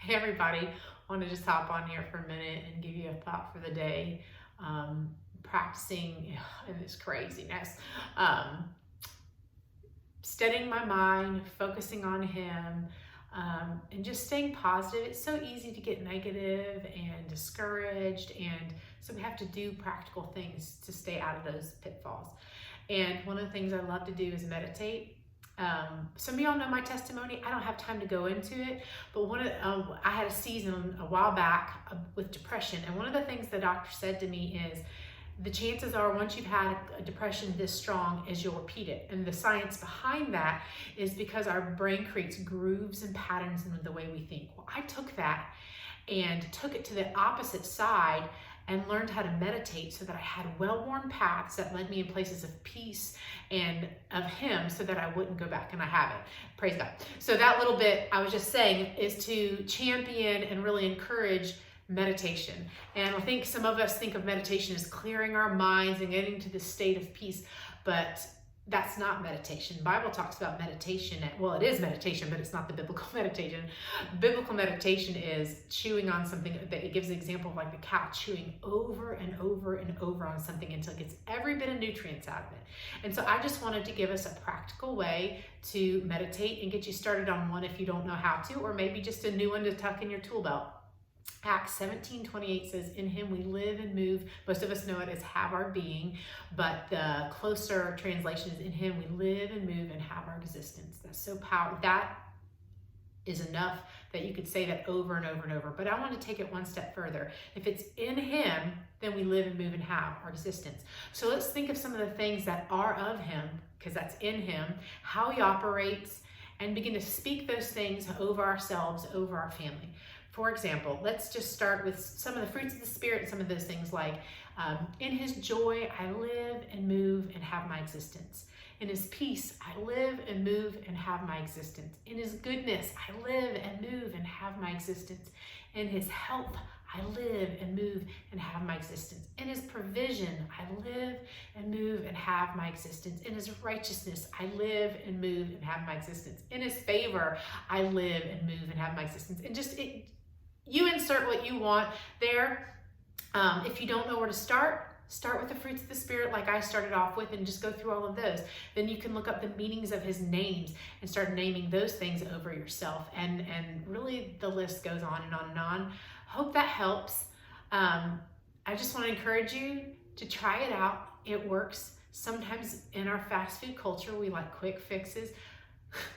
Hey everybody, I want to just hop on here for a minute and give you a thought for the day. Practicing in this craziness, um, steadying my mind, focusing on Him, and just staying positive. It's so easy to get negative and discouraged, and so we have to do practical things to stay out of those pitfalls. And one of the things I love to do is meditate. Some of y'all know my testimony. I don't have time to go into it, but I had a season a while back with depression, and one of the things the doctor said to me is, the chances are once you've had a depression this strong is you'll repeat it. And the science behind that is because our brain creates grooves and patterns in the way we think. Well, I took that and took it to the opposite side and learned how to meditate so that I had well-worn paths that led me in places of peace and of Him so that I wouldn't go back, and I haven't. Praise God. So that little bit I was just saying is to champion and really encourage meditation. And I think some of us think of meditation as clearing our minds and getting to this state of peace, but that's not meditation. The Bible talks about meditation. Well, it is meditation, but it's not the biblical meditation. Biblical meditation is chewing on something. That it gives an example of like the cow chewing over and over and over on something until it gets every bit of nutrients out of it. And so I just wanted to give us a practical way to meditate and get you started on one if you don't know how to, or maybe just a new one to tuck in your tool belt. Acts 17:28 says, in Him we live and move. Most of us know it as have our being, but the closer translation is, in Him we live and move and have our existence. That's so powerful. That is enough that you could say that over and over and over. But I want to take it one step further. If it's in Him, then we live and move and have our existence. So let's think of some of the things that are of Him, because that's in Him, how He operates, and begin to speak those things over ourselves, over our family. For example, let's just start with some of the fruits of the Spirit and some of those things like, in His joy, I live and move and have my existence. In His peace, I live and move and have my existence. In His goodness, I live and move and have my existence. In His health, I live and move and have my existence. In His provision, I live and move and have my existence. In His righteousness, I live and move and have my existence. In His favor, I live and move and have my existence. And you insert what you want there. If you don't know where to start with the fruits of the Spirit like I started off with and just go through all of those. Then you can look up the meanings of His names and start naming those things over yourself. And really the list goes on and on and on. Hope that helps. I just want to encourage you to try it out. It works. Sometimes in our fast food culture, we like quick fixes.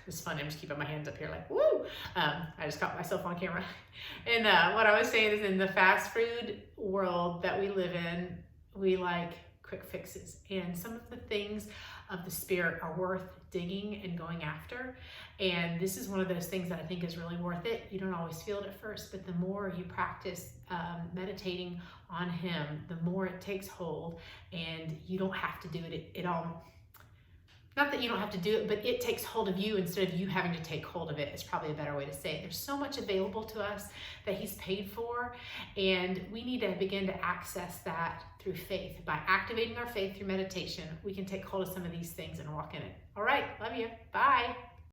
It's fun. I'm just keeping my hands up here like, woo! I just caught myself on camera. And what I was saying is, in the fast food world that we live in, we like quick fixes. And some of the things of the Spirit are worth digging and going after. And this is one of those things that I think is really worth it. You don't always feel it at first, but the more you practice meditating on Him, the more it takes hold, and you don't have to do it all. Not that you don't have to do it, but it takes hold of you instead of you having to take hold of it, is probably a better way to say it. There's so much available to us that He's paid for, and we need to begin to access that through faith. By activating our faith through meditation, we can take hold of some of these things and walk in it. All right, love you. Bye.